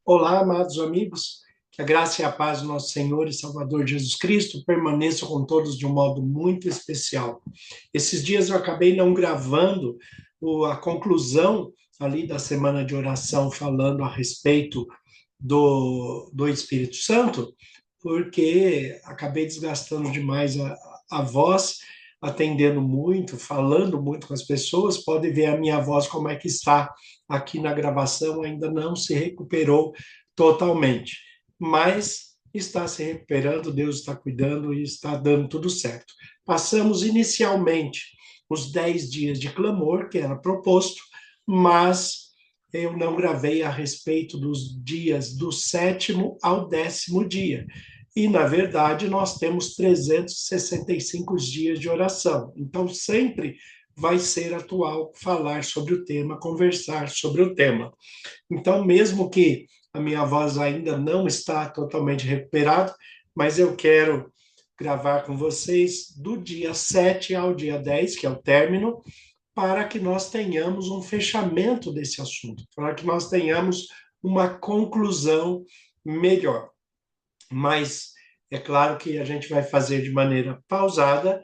Olá, amados amigos, que a graça e a paz do nosso Senhor e Salvador Jesus Cristo permaneçam com todos de um modo muito especial. Esses dias eu acabei não gravando a conclusão ali da semana de oração falando a respeito do Espírito Santo, porque acabei desgastando demais a voz, atendendo muito, falando muito com as pessoas. Pode ver a minha voz como é que está aqui na gravação, ainda não se recuperou totalmente, mas está se recuperando, Deus está cuidando e está dando tudo certo. Passamos inicialmente os 10 dias de clamor, que era proposto, mas eu não gravei a respeito dos dias do 7º ao 10º dia. E, na verdade, nós temos 365 dias de oração. Então, sempre vai ser atual falar sobre o tema, conversar sobre o tema. Então, mesmo que a minha voz ainda não está totalmente recuperada, mas eu quero gravar com vocês do dia 7 ao dia 10, que é o término, para que nós tenhamos um fechamento desse assunto, para que nós tenhamos uma conclusão melhor. Mas é claro que a gente vai fazer de maneira pausada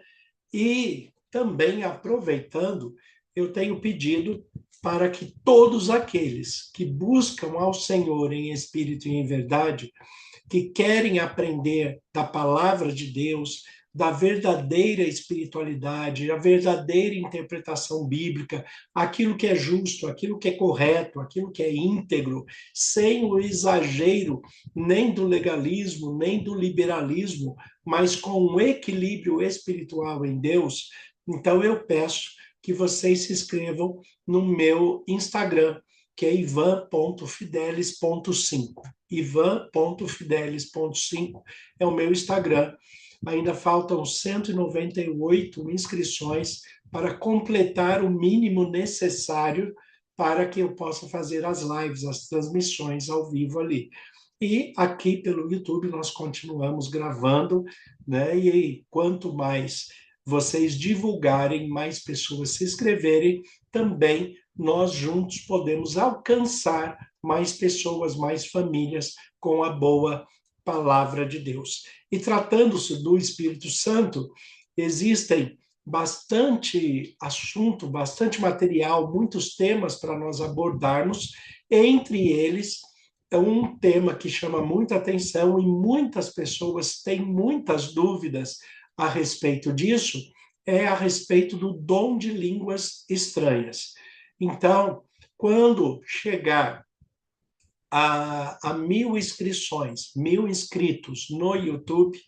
e também aproveitando, eu tenho pedido para que todos aqueles que buscam ao Senhor em espírito e em verdade, que querem aprender da palavra de Deus, da verdadeira espiritualidade, a verdadeira interpretação bíblica, aquilo que é justo, aquilo que é correto, aquilo que é íntegro, sem o exagero nem do legalismo, nem do liberalismo, mas com um equilíbrio espiritual em Deus. Então eu peço que vocês se inscrevam no meu Instagram, que é ivan.fidelis.5. ivan.fidelis.5 é o meu Instagram. Ainda faltam 198 inscrições para completar o mínimo necessário para que eu possa fazer as lives, as transmissões ao vivo ali. E aqui pelo YouTube nós continuamos gravando, né? E quanto mais vocês divulgarem, mais pessoas se inscreverem, também nós juntos podemos alcançar mais pessoas, mais famílias com a boa palavra de Deus. E tratando-se do Espírito Santo, existem bastante assunto, bastante material, muitos temas para nós abordarmos, entre eles um tema que chama muita atenção e muitas pessoas têm muitas dúvidas a respeito disso, é a respeito do dom de línguas estranhas. Então, quando chegar a 1.000 inscrições, 1.000 inscritos no YouTube,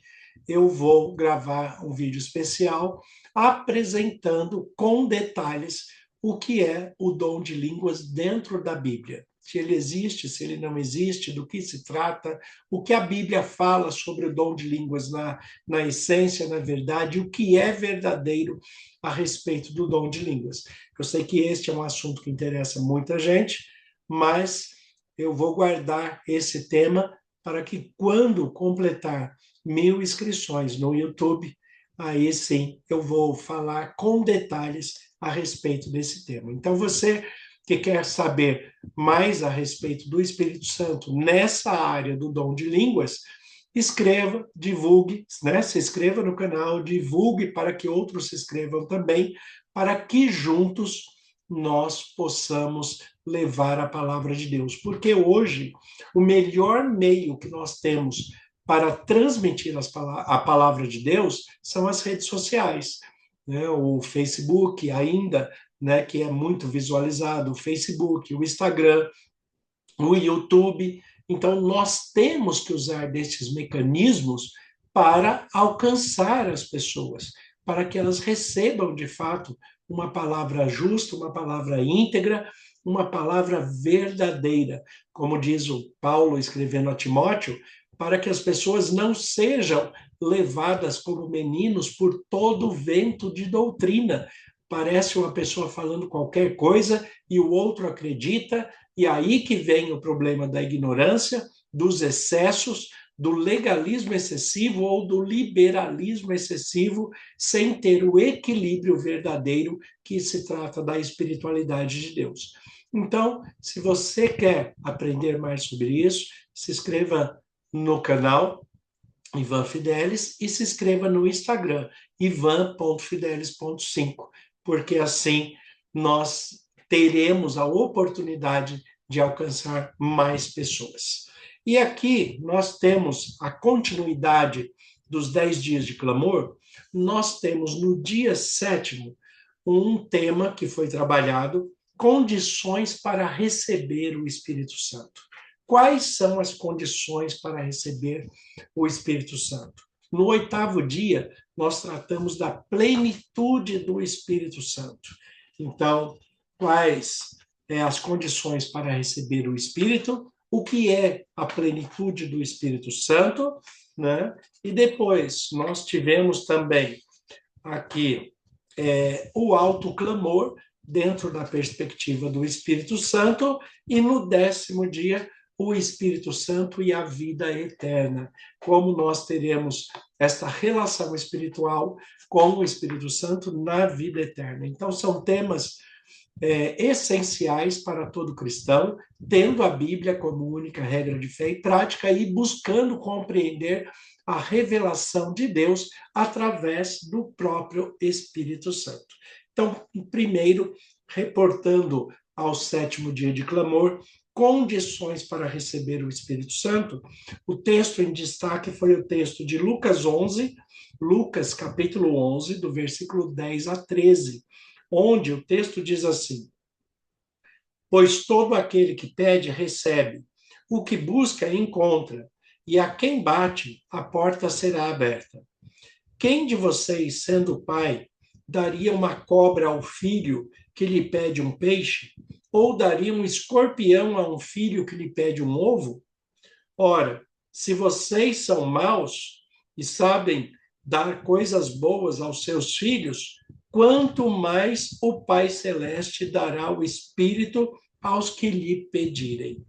eu vou gravar um vídeo especial apresentando com detalhes o que é o dom de línguas dentro da Bíblia. Se ele existe, se ele não existe, do que se trata, o que a Bíblia fala sobre o dom de línguas na essência, na verdade, o que é verdadeiro a respeito do dom de línguas. Eu sei que este é um assunto que interessa muita gente, mas eu vou guardar esse tema para que, quando completar 1.000 inscrições no YouTube, aí sim eu vou falar com detalhes a respeito desse tema. Então, você que quer saber mais a respeito do Espírito Santo nessa área do dom de línguas, escreva, divulgue, né? Se inscreva no canal, divulgue para que outros se inscrevam também, para que juntos nós possamos levar a palavra de Deus. Porque hoje, o melhor meio que nós temos para transmitir a palavra de Deus são as redes sociais. Né? O Facebook ainda, né, que é muito visualizado, o Facebook, o Instagram, o YouTube. Então, nós temos que usar desses mecanismos para alcançar as pessoas, para que elas recebam, de fato, uma palavra justa, uma palavra íntegra, uma palavra verdadeira. Como diz o Paulo escrevendo a Timóteo, para que as pessoas não sejam levadas como meninos por todo o vento de doutrina. Parece uma pessoa falando qualquer coisa e o outro acredita, e aí que vem o problema da ignorância, dos excessos, do legalismo excessivo ou do liberalismo excessivo, sem ter o equilíbrio verdadeiro que se trata da espiritualidade de Deus. Então, se você quer aprender mais sobre isso, se inscreva no canal Ivan Fidelis e se inscreva no Instagram, ivan.fidelis.5, porque assim nós teremos a oportunidade de alcançar mais pessoas. E aqui nós temos a continuidade dos 10 dias de clamor. Nós temos no dia 7º um tema que foi trabalhado, condições para receber o Espírito Santo. Quais são as condições para receber o Espírito Santo? No 8º dia, nós tratamos da plenitude do Espírito Santo. Então, quais as condições para receber o Espírito? O que é a plenitude do Espírito Santo, né? E depois nós tivemos também aqui o alto clamor dentro da perspectiva do Espírito Santo, e no 10º dia o Espírito Santo e a vida eterna, como nós teremos esta relação espiritual com o Espírito Santo na vida eterna. Então são temas essenciais para todo cristão, tendo a Bíblia como única regra de fé e prática e buscando compreender a revelação de Deus através do próprio Espírito Santo. Então, primeiro, reportando ao 7º dia de clamor, condições para receber o Espírito Santo, o texto em destaque foi o texto de Lucas 11, Lucas capítulo 11, do versículo 10 a 13, onde o texto diz assim: pois todo aquele que pede, recebe, o que busca, encontra, e a quem bate, a porta será aberta. Quem de vocês, sendo pai, daria uma cobra ao filho que lhe pede um peixe? Ou daria um escorpião a um filho que lhe pede um ovo? Ora, se vocês são maus e sabem dar coisas boas aos seus filhos, quanto mais o Pai Celeste dará o Espírito aos que lhe pedirem.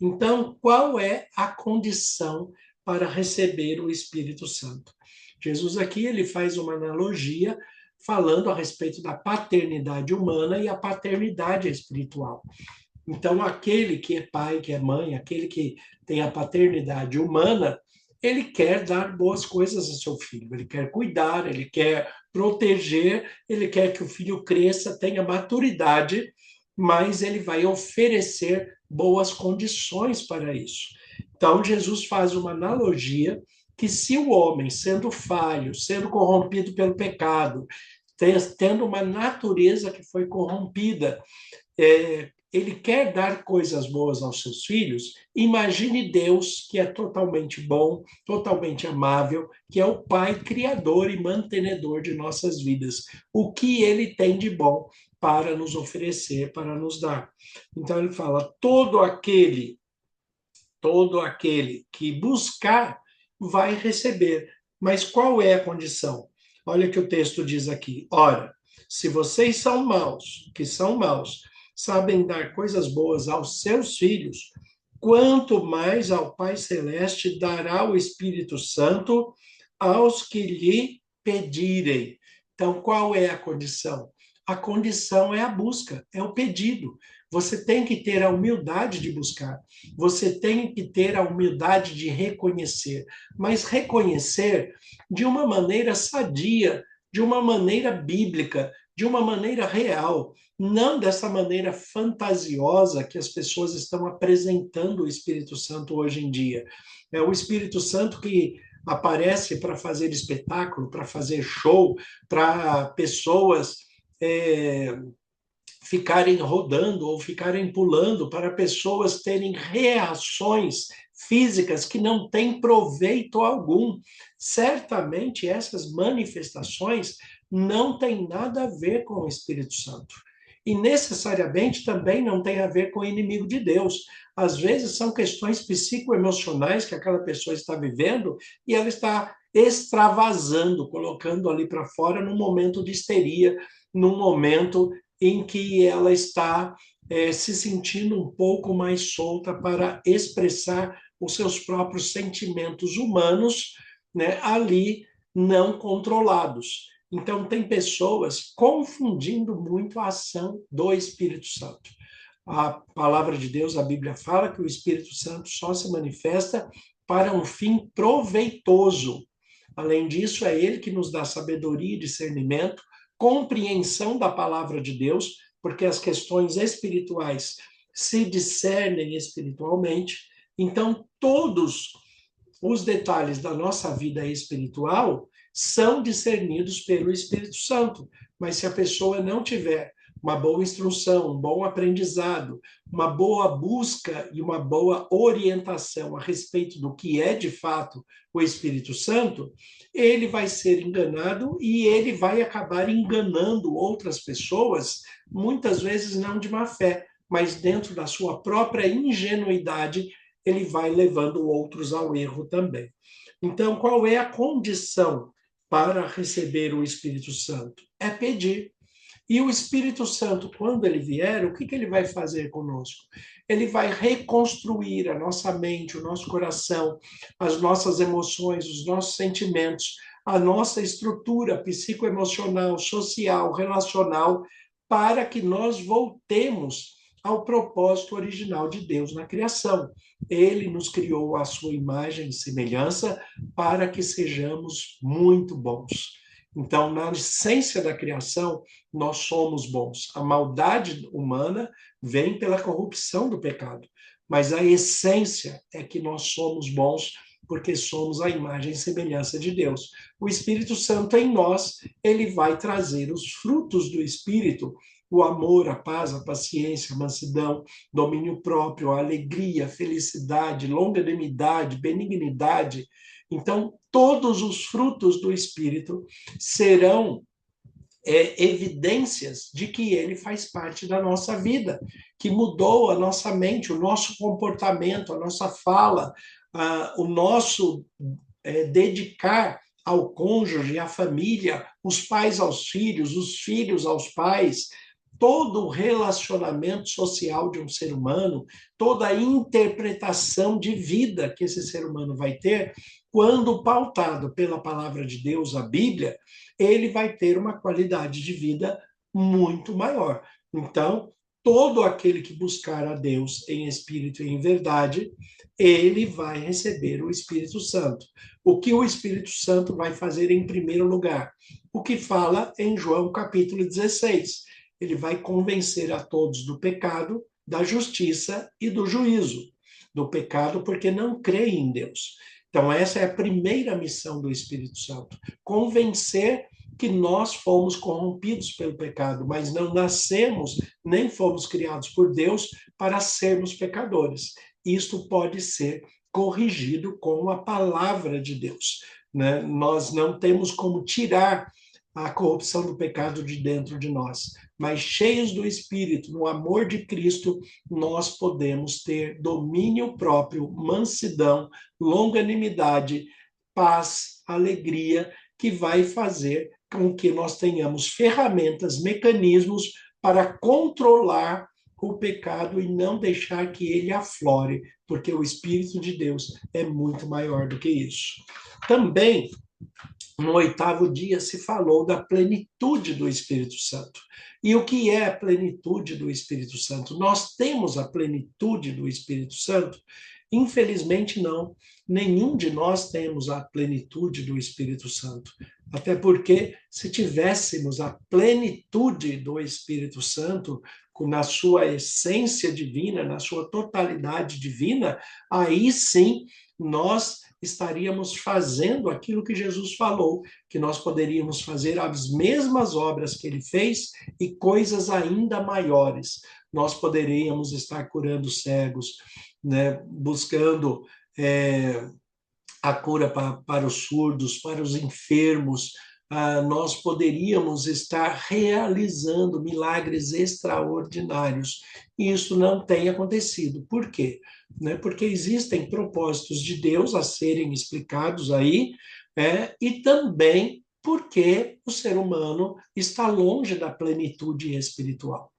Então, qual é a condição para receber o Espírito Santo? Jesus aqui ele faz uma analogia falando a respeito da paternidade humana e a paternidade espiritual. Então, aquele que é pai, que é mãe, aquele que tem a paternidade humana, ele quer dar boas coisas ao seu filho, ele quer cuidar, ele quer proteger, ele quer que o filho cresça, tenha maturidade, mas ele vai oferecer boas condições para isso. Então, Jesus faz uma analogia que se o homem, sendo falho, sendo corrompido pelo pecado, tendo uma natureza que foi corrompida, ele quer dar coisas boas aos seus filhos, imagine Deus, que é totalmente bom, totalmente amável, que é o Pai criador e mantenedor de nossas vidas. O que ele tem de bom para nos oferecer, para nos dar. Então ele fala, todo aquele que buscar vai receber. Mas qual é a condição? Olha o que o texto diz aqui. Ora, se vocês são maus, que são maus, sabem dar coisas boas aos seus filhos, quanto mais ao Pai Celeste dará o Espírito Santo aos que lhe pedirem. Então, qual é a condição? A condição é a busca, é o pedido. Você tem que ter a humildade de buscar, você tem que ter a humildade de reconhecer, mas reconhecer de uma maneira sadia, de uma maneira bíblica, de uma maneira real, não dessa maneira fantasiosa que as pessoas estão apresentando o Espírito Santo hoje em dia. É o Espírito Santo que aparece para fazer espetáculo, para fazer show, para pessoas ficarem rodando ou ficarem pulando, para pessoas terem reações físicas que não têm proveito algum. Certamente essas manifestações não têm nada a ver com o Espírito Santo. E necessariamente também não tem a ver com o inimigo de Deus. Às vezes são questões psicoemocionais que aquela pessoa está vivendo e ela está extravasando, colocando ali para fora num momento de histeria, num momento em que ela está se sentindo um pouco mais solta para expressar os seus próprios sentimentos humanos, né, ali não controlados. Então, tem pessoas confundindo muito a ação do Espírito Santo. A palavra de Deus, a Bíblia fala que o Espírito Santo só se manifesta para um fim proveitoso. Além disso, é ele que nos dá sabedoria e discernimento, compreensão da palavra de Deus, porque as questões espirituais se discernem espiritualmente. Então, todos os detalhes da nossa vida espiritual são discernidos pelo Espírito Santo. Mas se a pessoa não tiver uma boa instrução, um bom aprendizado, uma boa busca e uma boa orientação a respeito do que é de fato o Espírito Santo, ele vai ser enganado e ele vai acabar enganando outras pessoas, muitas vezes não de má fé, mas dentro da sua própria ingenuidade, ele vai levando outros ao erro também. Então, qual é a condição para receber o Espírito Santo? É pedir. E o Espírito Santo, quando ele vier, o que ele vai fazer conosco? Ele vai reconstruir a nossa mente, o nosso coração, as nossas emoções, os nossos sentimentos, a nossa estrutura psicoemocional, social, relacional, para que nós voltemos ao propósito original de Deus na criação. Ele nos criou à sua imagem e semelhança para que sejamos muito bons. Então, na essência da criação, nós somos bons. A maldade humana vem pela corrupção do pecado, mas a essência é que nós somos bons porque somos a imagem e semelhança de Deus. O Espírito Santo em nós, ele vai trazer os frutos do Espírito, o amor, a paz, a paciência, a mansidão, domínio próprio, a alegria, a felicidade, longanimidade, benignidade. Então, todos os frutos do Espírito serão evidências de que ele faz parte da nossa vida, que mudou a nossa mente, o nosso comportamento, a nossa fala, o nosso dedicar ao cônjuge, à família, os pais aos filhos, os filhos aos pais, todo o relacionamento social de um ser humano, toda a interpretação de vida que esse ser humano vai ter, quando pautado pela palavra de Deus, a Bíblia, ele vai ter uma qualidade de vida muito maior. Então, todo aquele que buscar a Deus em espírito e em verdade, ele vai receber o Espírito Santo. O que o Espírito Santo vai fazer em primeiro lugar? O que fala em João capítulo 16. Ele vai convencer a todos do pecado, da justiça e do juízo. Do pecado porque não creem em Deus. Então, essa é a primeira missão do Espírito Santo. Convencer que nós fomos corrompidos pelo pecado, mas não nascemos, nem fomos criados por Deus para sermos pecadores. Isto pode ser corrigido com a palavra de Deus, né? Nós não temos como tirar a corrupção do pecado de dentro de nós, mas cheios do Espírito, no amor de Cristo, nós podemos ter domínio próprio, mansidão, longanimidade, paz, alegria, que vai fazer com que nós tenhamos ferramentas, mecanismos para controlar o pecado e não deixar que ele aflore, porque o Espírito de Deus é muito maior do que isso. Também, no oitavo dia, se falou da plenitude do Espírito Santo. E o que é a plenitude do Espírito Santo? Nós temos a plenitude do Espírito Santo? Infelizmente, não. Nenhum de nós temos a plenitude do Espírito Santo. Até porque, se tivéssemos a plenitude do Espírito Santo, na sua essência divina, na sua totalidade divina, aí sim nós estaríamos fazendo aquilo que Jesus falou, que nós poderíamos fazer as mesmas obras que ele fez e coisas ainda maiores. Nós poderíamos estar curando cegos, né, buscando a cura para os surdos, para os enfermos. Nós poderíamos estar realizando milagres extraordinários. E isso não tem acontecido. Por quê? Porque existem propósitos de Deus a serem explicados aí, e também porque o ser humano está longe da plenitude espiritual.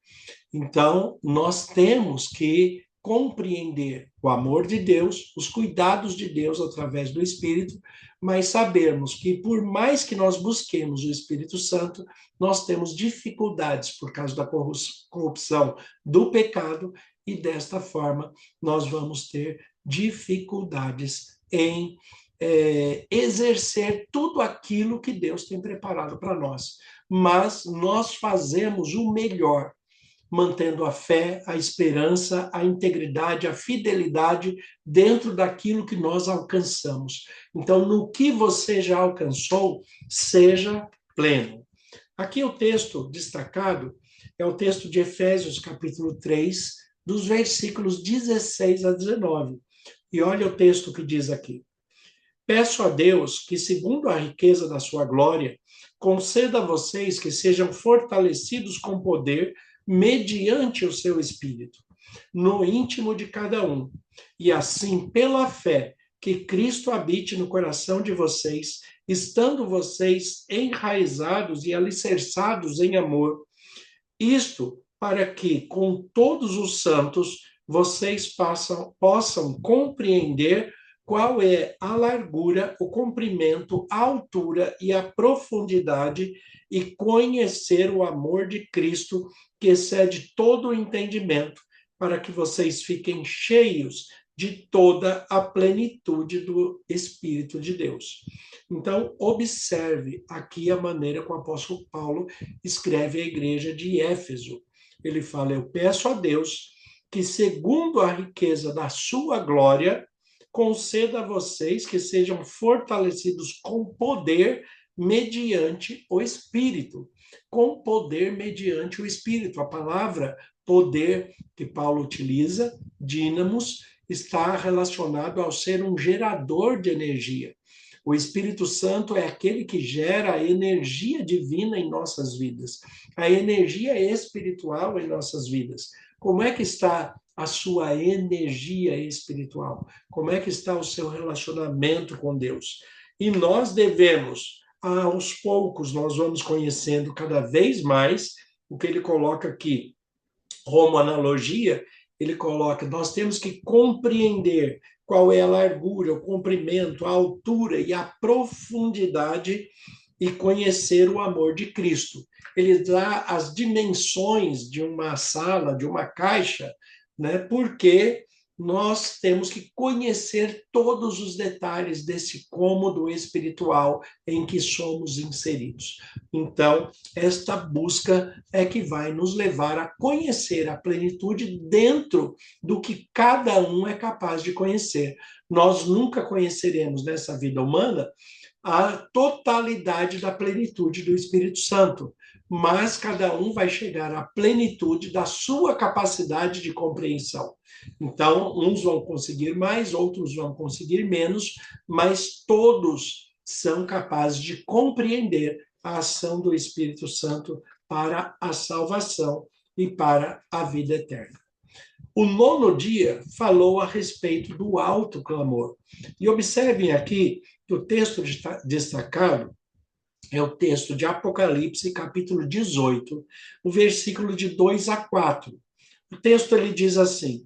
Então, nós temos que compreender o amor de Deus, os cuidados de Deus através do Espírito, mas sabermos que por mais que nós busquemos o Espírito Santo, nós temos dificuldades por causa da corrupção do pecado e desta forma nós vamos ter dificuldades em exercer tudo aquilo que Deus tem preparado para nós. Mas nós fazemos o melhor, mantendo a fé, a esperança, a integridade, a fidelidade dentro daquilo que nós alcançamos. Então, no que você já alcançou, seja pleno. Aqui o texto destacado é o texto de Efésios, capítulo 3, dos versículos 16 a 19. E olha o texto que diz aqui. Peço a Deus que, segundo a riqueza da sua glória, conceda a vocês que sejam fortalecidos com poder mediante o seu Espírito, no íntimo de cada um, e assim, pela fé, que Cristo habite no coração de vocês, estando vocês enraizados e alicerçados em amor, isto para que, com todos os santos, vocês possam compreender qual é a largura, o comprimento, a altura e a profundidade, e conhecer o amor de Cristo, que excede todo o entendimento, para que vocês fiquem cheios de toda a plenitude do Espírito de Deus. Então, observe aqui a maneira como o apóstolo Paulo escreve à igreja de Éfeso. Ele fala, eu peço a Deus que, segundo a riqueza da sua glória, conceda a vocês que sejam fortalecidos com poder mediante o Espírito. Com poder mediante o Espírito. A palavra poder que Paulo utiliza, dínamos, está relacionado ao ser um gerador de energia. O Espírito Santo é aquele que gera a energia divina em nossas vidas, a energia espiritual em nossas vidas. Como é que está a sua energia espiritual? Como é que está o seu relacionamento com Deus? E nós devemos, aos poucos, nós vamos conhecendo cada vez mais o que ele coloca aqui, como analogia, ele coloca, nós temos que compreender qual é a largura, o comprimento, a altura e a profundidade e conhecer o amor de Cristo. Ele dá as dimensões de uma sala, de uma caixa, né? Porque nós temos que conhecer todos os detalhes desse cômodo espiritual em que somos inseridos. Então, esta busca é que vai nos levar a conhecer a plenitude dentro do que cada um é capaz de conhecer. Nós nunca conheceremos nessa vida humana a totalidade da plenitude do Espírito Santo, mas cada um vai chegar à plenitude da sua capacidade de compreensão. Então, uns vão conseguir mais, outros vão conseguir menos, mas todos são capazes de compreender a ação do Espírito Santo para a salvação e para a vida eterna. O 9º dia falou a respeito do alto clamor. E observem aqui que o texto destacado é o texto de Apocalipse, capítulo 18, o versículo de 2 a 4. O texto ele diz assim,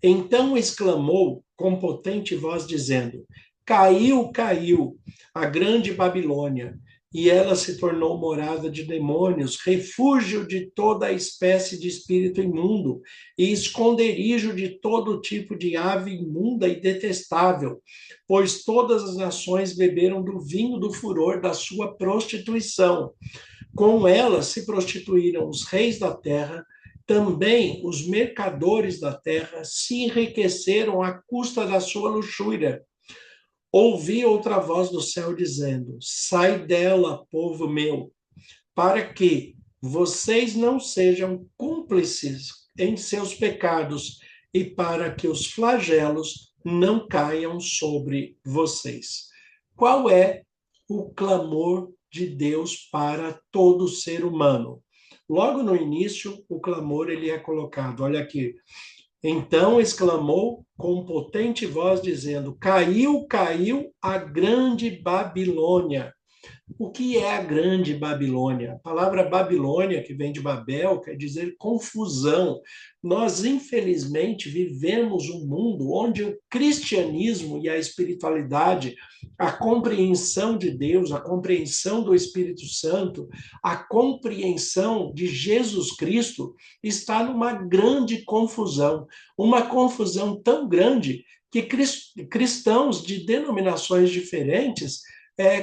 então exclamou com potente voz, dizendo, caiu, caiu a grande Babilônia, e ela se tornou morada de demônios, refúgio de toda a espécie de espírito imundo, e esconderijo de todo tipo de ave imunda e detestável, pois todas as nações beberam do vinho do furor da sua prostituição. Com ela se prostituíram os reis da terra, também os mercadores da terra se enriqueceram à custa da sua luxúria. Ouvi outra voz do céu dizendo, sai dela, povo meu, para que vocês não sejam cúmplices em seus pecados e para que os flagelos não caiam sobre vocês. Qual é o clamor de Deus para todo ser humano? Logo no início, o clamor ele é colocado, olha aqui, então exclamou com potente voz, dizendo, caiu, caiu a grande Babilônia. O que é a Grande Babilônia? A palavra Babilônia, que vem de Babel, quer dizer confusão. Nós, infelizmente, vivemos um mundo onde o cristianismo e a espiritualidade, a compreensão de Deus, a compreensão do Espírito Santo, a compreensão de Jesus Cristo está numa grande confusão. Uma confusão tão grande que cristãos de denominações diferentes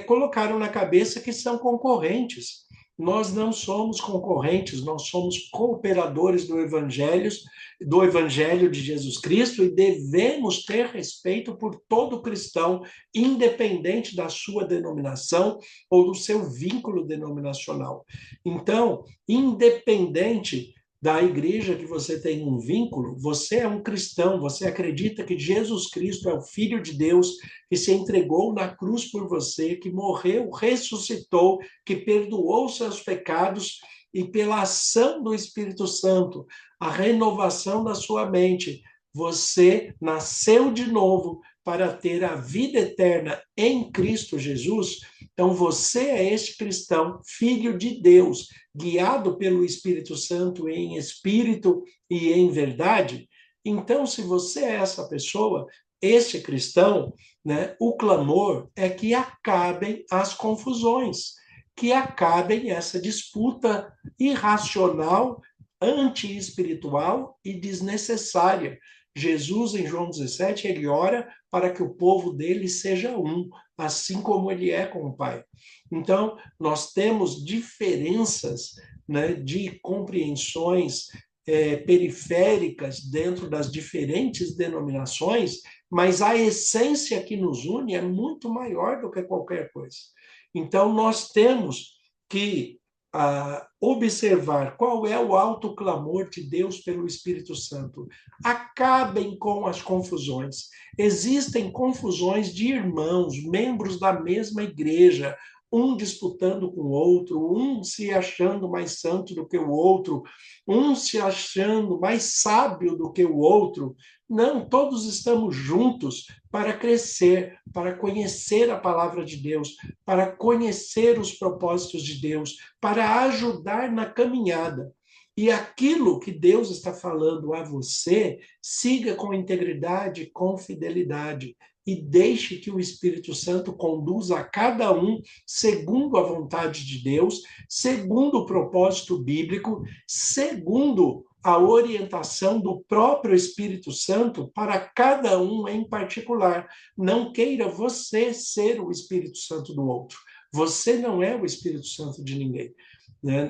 colocaram na cabeça que são concorrentes. Nós não somos concorrentes, nós somos cooperadores do Evangelho de Jesus Cristo e devemos ter respeito por todo cristão, independente da sua denominação ou do seu vínculo denominacional. Então, independente da igreja que você tem um vínculo, você é um cristão, você acredita que Jesus Cristo é o Filho de Deus, que se entregou na cruz por você, que morreu, ressuscitou, que perdoou seus pecados e pela ação do Espírito Santo, a renovação da sua mente, você nasceu de novo para ter a vida eterna em Cristo Jesus. Então você é este cristão, filho de Deus, guiado pelo Espírito Santo em espírito e em verdade. Então, se você é essa pessoa, este cristão, né, o clamor é que acabem as confusões, que acabem essa disputa irracional, anti-espiritual e desnecessária. Jesus, em João 17, ele ora para que o povo dele seja um, assim como ele é com o Pai. Então, nós temos diferenças, né, de compreensões periféricas dentro das diferentes denominações, mas a essência que nos une é muito maior do que qualquer coisa. Então, nós temos que observar qual é o alto clamor de Deus pelo Espírito Santo. Acabem com as confusões. Existem confusões de irmãos, membros da mesma igreja, um disputando com o outro, um se achando mais santo do que o outro, um se achando mais sábio do que o outro. Não, todos estamos juntos para crescer, para conhecer a palavra de Deus, para conhecer os propósitos de Deus, para ajudar na caminhada. E aquilo que Deus está falando a você, siga com integridade, com fidelidade, e deixe que o Espírito Santo conduza a cada um segundo a vontade de Deus, segundo o propósito bíblico, segundo a orientação do próprio Espírito Santo para cada um em particular. Não queira você ser o Espírito Santo do outro. Você não é o Espírito Santo de ninguém.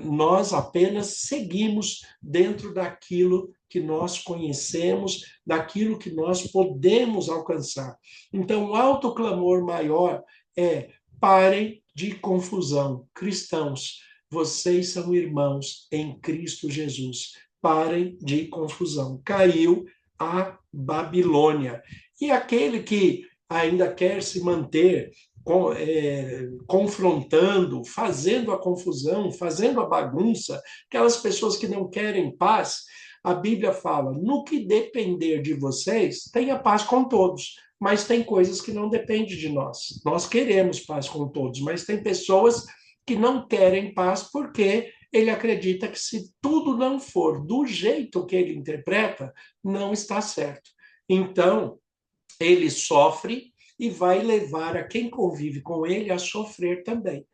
Nós apenas seguimos dentro daquilo que nós conhecemos, daquilo que nós podemos alcançar. Então, o alto clamor maior é: parem de confusão, cristãos, vocês são irmãos em Cristo Jesus. Parem de confusão. Caiu a Babilônia. E aquele que ainda quer se manter confrontando, fazendo a confusão, fazendo a bagunça, aquelas pessoas que não querem paz, a Bíblia fala: no que depender de vocês, tenha paz com todos. Mas tem coisas que não dependem de nós. Nós queremos paz com todos, mas tem pessoas que não querem paz porque ele acredita que se tudo não for do jeito que ele interpreta, não está certo. Então, ele sofre e vai levar a quem convive com ele a sofrer também.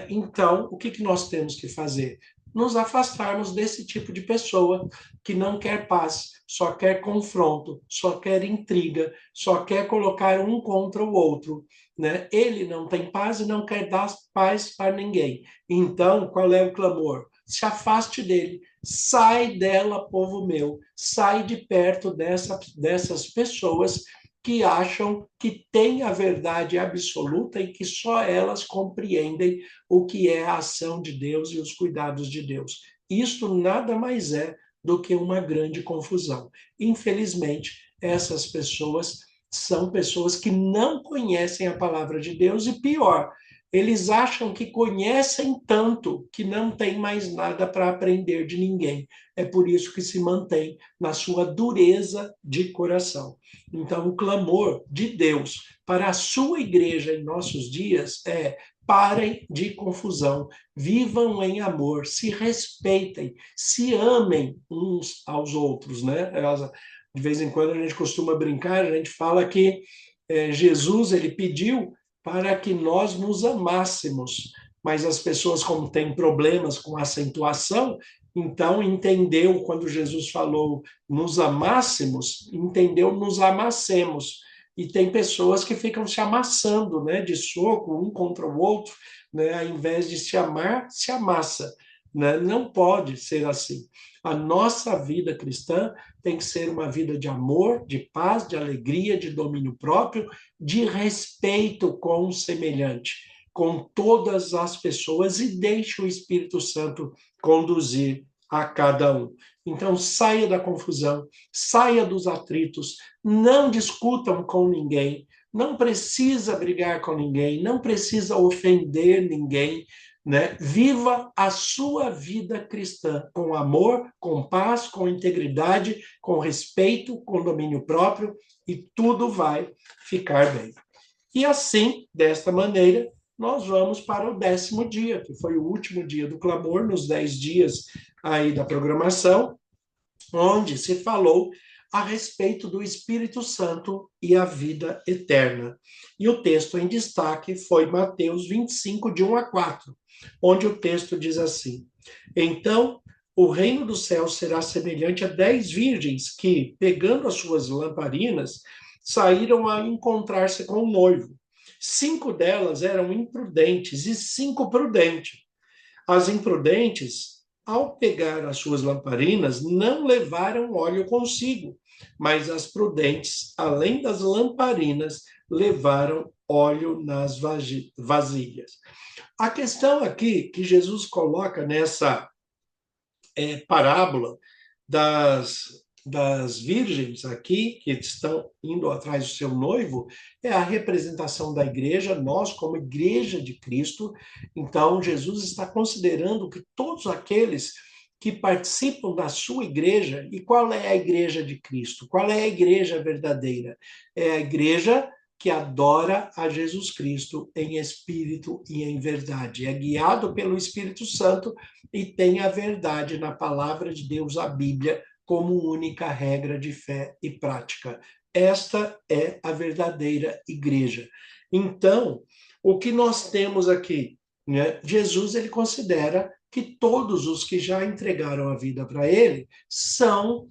Então, o que nós temos que fazer? Nos afastarmos desse tipo de pessoa que não quer paz, só quer confronto, só quer intriga, só quer colocar um contra o outro. Né? Ele não tem paz e não quer dar paz para ninguém. Então, qual é o clamor? Se afaste dele, sai dela, povo meu, sai de perto dessas pessoas que acham que têm a verdade absoluta e que só elas compreendem o que é a ação de Deus e os cuidados de Deus. Isto nada mais é do que uma grande confusão. Infelizmente, essas pessoas são pessoas que não conhecem a palavra de Deus e, pior, eles acham que conhecem tanto que não tem mais nada para aprender de ninguém. É por isso que se mantém na sua dureza de coração. Então, o clamor de Deus para a sua igreja em nossos dias é: Parem de confusão, vivam em amor, se respeitem, se amem uns aos outros, né? De vez em quando a gente costuma brincar, a gente fala que Jesus ele pediu para que nós nos amássemos, mas as pessoas, como têm problemas com acentuação, então entendeu quando Jesus falou nos amássemos, entendeu nos amassemos. E tem pessoas que ficam se amassando, né, de soco, um contra o outro, né, ao invés de se amar, se amassa. Né? Não pode ser assim. A nossa vida cristã tem que ser uma vida de amor, de paz, de alegria, de domínio próprio, de respeito com o semelhante, com todas as pessoas, e deixe o Espírito Santo conduzir a cada um. Então, saia da confusão, saia dos atritos, não discutam com ninguém, não precisa brigar com ninguém, não precisa ofender ninguém, né? Viva a sua vida cristã com amor, com paz, com integridade, com respeito, com domínio próprio, e tudo vai ficar bem. E assim, desta maneira, nós vamos para o 10º dia, que foi o último dia do clamor, nos 10 dias aí da programação, onde se falou a respeito do Espírito Santo e a vida eterna. E o texto em destaque foi Mateus 25, de 1 a 4, onde o texto diz assim: Então, o reino dos céus será semelhante a 10 virgens que, pegando as suas lamparinas, saíram a encontrar-se com o noivo. 5 delas eram imprudentes e 5 prudentes. As imprudentes, ao pegar as suas lamparinas, não levaram óleo consigo, mas as prudentes, além das lamparinas, levaram óleo nas vasilhas. A questão aqui que Jesus coloca nessa parábola das virgens aqui, que estão indo atrás do seu noivo, é a representação da igreja, nós como igreja de Cristo. Então, Jesus está considerando que todos aqueles que participam da sua igreja, e qual é a igreja de Cristo? Qual é a igreja verdadeira? É a igreja que adora a Jesus Cristo em espírito e em verdade. É guiado pelo Espírito Santo e tem a verdade na palavra de Deus, a Bíblia, como única regra de fé e prática. Esta é a verdadeira igreja. Então, o que nós temos aqui? Né? Jesus ele considera que todos os que já entregaram a vida para ele são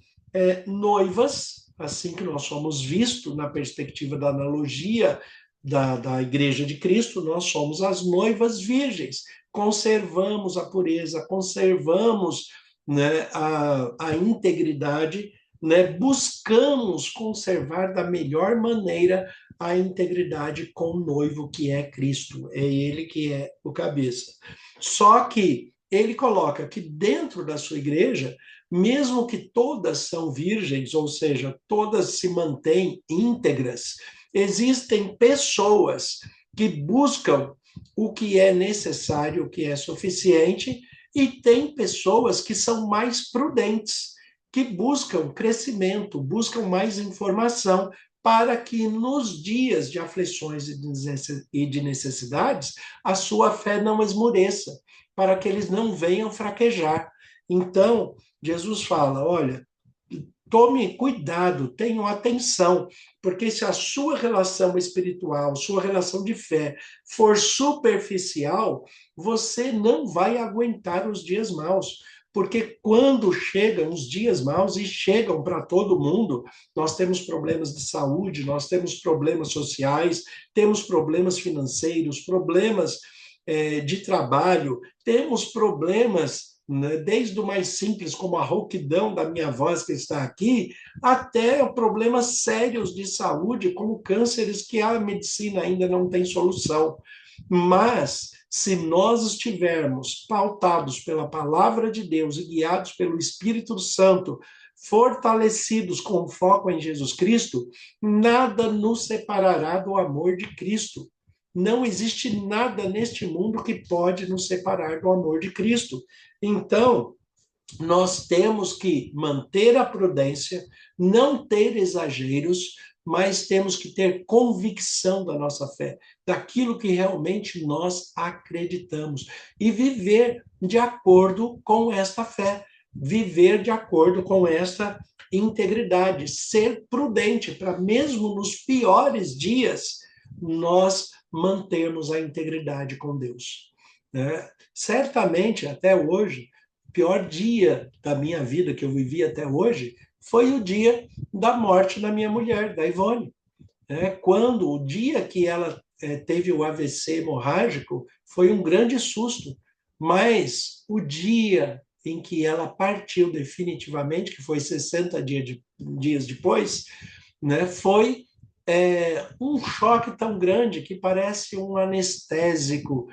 noivas, assim que nós somos vistos na perspectiva da analogia da Igreja de Cristo, nós somos as noivas virgens, conservamos a pureza, conservamos, né, a integridade, né, buscamos conservar da melhor maneira a integridade com o noivo que é Cristo, é ele que é o cabeça. Só que ele coloca que dentro da sua igreja, mesmo que todas são virgens, ou seja, todas se mantêm íntegras, existem pessoas que buscam o que é necessário, o que é suficiente, e tem pessoas que são mais prudentes, que buscam crescimento, buscam mais informação, para que nos dias de aflições e de necessidades, a sua fé não esmoreça, para que eles não venham fraquejar. Então, Jesus fala, olha, tome cuidado, tenham atenção, porque se a sua relação espiritual, sua relação de fé for superficial, você não vai aguentar os dias maus. Porque quando chegam os dias maus, e chegam para todo mundo, nós temos problemas de saúde, nós temos problemas sociais, temos problemas financeiros, problemas de trabalho, temos problemas, né, desde o mais simples, como a rouquidão da minha voz que está aqui, até problemas sérios de saúde, como cânceres que a medicina ainda não tem solução. Mas, se nós estivermos pautados pela palavra de Deus e guiados pelo Espírito Santo, fortalecidos com foco em Jesus Cristo, nada nos separará do amor de Cristo. Não existe nada neste mundo que pode nos separar do amor de Cristo. Então, nós temos que manter a prudência, não ter exageros, mas temos que ter convicção da nossa fé, daquilo que realmente nós acreditamos e viver de acordo com esta fé, viver de acordo com esta integridade, ser prudente para mesmo nos piores dias nós mantermos a integridade com Deus. Né? Certamente, até hoje, pior dia da minha vida que eu vivi até hoje foi o dia da morte da minha mulher, da Ivone. Quando o dia que ela teve o AVC hemorrágico, foi um grande susto. Mas o dia em que ela partiu definitivamente, que foi 60 dias depois, né, foi um choque tão grande que parece um anestésico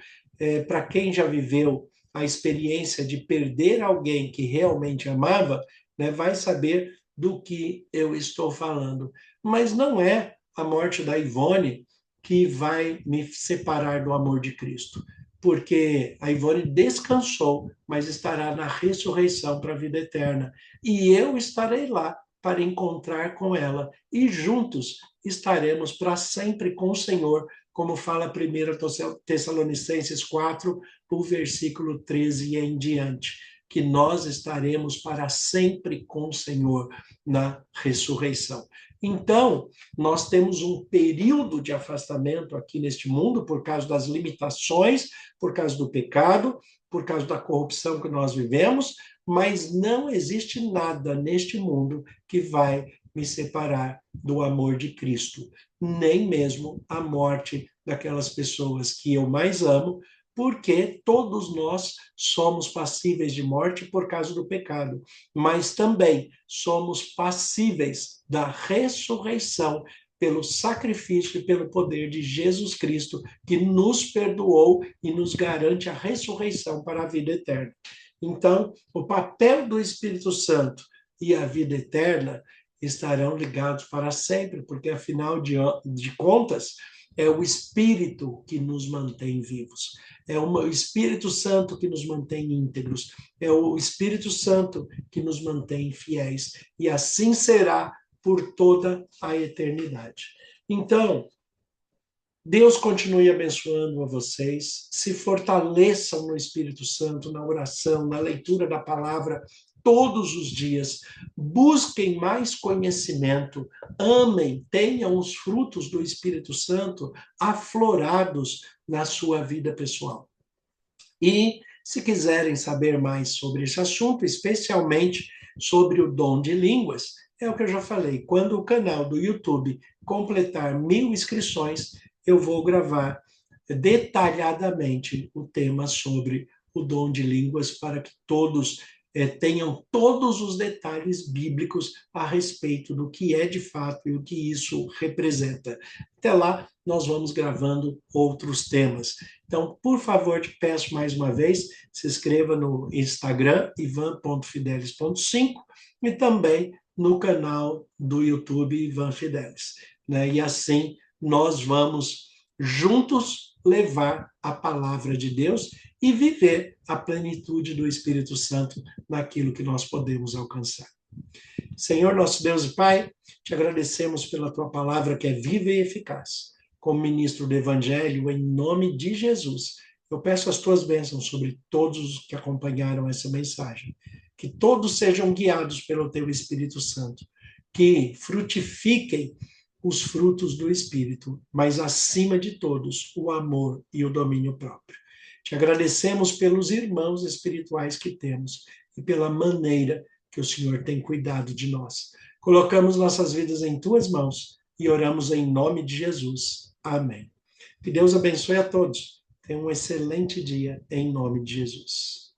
para quem já viveu a experiência de perder alguém que realmente amava, né, vai saber do que eu estou falando. Mas não é a morte da Ivone que vai me separar do amor de Cristo, porque a Ivone descansou, mas estará na ressurreição para a vida eterna. E eu estarei lá para encontrar com ela, e juntos estaremos para sempre com o Senhor, como fala 1 Tessalonicenses 4, o versículo 13 e em diante, que nós estaremos para sempre com o Senhor na ressurreição. Então, nós temos um período de afastamento aqui neste mundo por causa das limitações, por causa do pecado, por causa da corrupção que nós vivemos, mas não existe nada neste mundo que vai me separar do amor de Cristo, nem mesmo a morte daquelas pessoas que eu mais amo, porque todos nós somos passíveis de morte por causa do pecado, mas também somos passíveis da ressurreição pelo sacrifício e pelo poder de Jesus Cristo, que nos perdoou e nos garante a ressurreição para a vida eterna. Então, o papel do Espírito Santo e a vida eterna estarão ligados para sempre, porque, afinal de contas, é o Espírito que nos mantém vivos. É o Espírito Santo que nos mantém íntegros. É o Espírito Santo que nos mantém fiéis. E assim será por toda a eternidade. Então, Deus continue abençoando a vocês, se fortaleçam no Espírito Santo, na oração, na leitura da palavra, todos os dias. Busquem mais conhecimento, amem, tenham os frutos do Espírito Santo aflorados na sua vida pessoal. E, se quiserem saber mais sobre esse assunto, especialmente sobre o dom de línguas, é o que eu já falei, quando o canal do YouTube completar 1000 inscrições, eu vou gravar detalhadamente o tema sobre o dom de línguas para que todos tenham todos os detalhes bíblicos a respeito do que é de fato e o que isso representa. Até lá, nós vamos gravando outros temas. Então, por favor, te peço mais uma vez, se inscreva no Instagram, ivan.fidelis.5, e também no canal do YouTube Ivan Fidelis. Né? E assim nós vamos juntos levar a palavra de Deus e viver a plenitude do Espírito Santo naquilo que nós podemos alcançar. Senhor, nosso Deus e Pai, te agradecemos pela tua palavra que é viva e eficaz. Como ministro do Evangelho, em nome de Jesus, eu peço as tuas bênçãos sobre todos os que acompanharam essa mensagem. Que todos sejam guiados pelo teu Espírito Santo. Que frutifiquem os frutos do Espírito, mas acima de todos, o amor e o domínio próprio. Te agradecemos pelos irmãos espirituais que temos e pela maneira que o Senhor tem cuidado de nós. Colocamos nossas vidas em tuas mãos e oramos em nome de Jesus. Amém. Que Deus abençoe a todos. Tenham um excelente dia em nome de Jesus.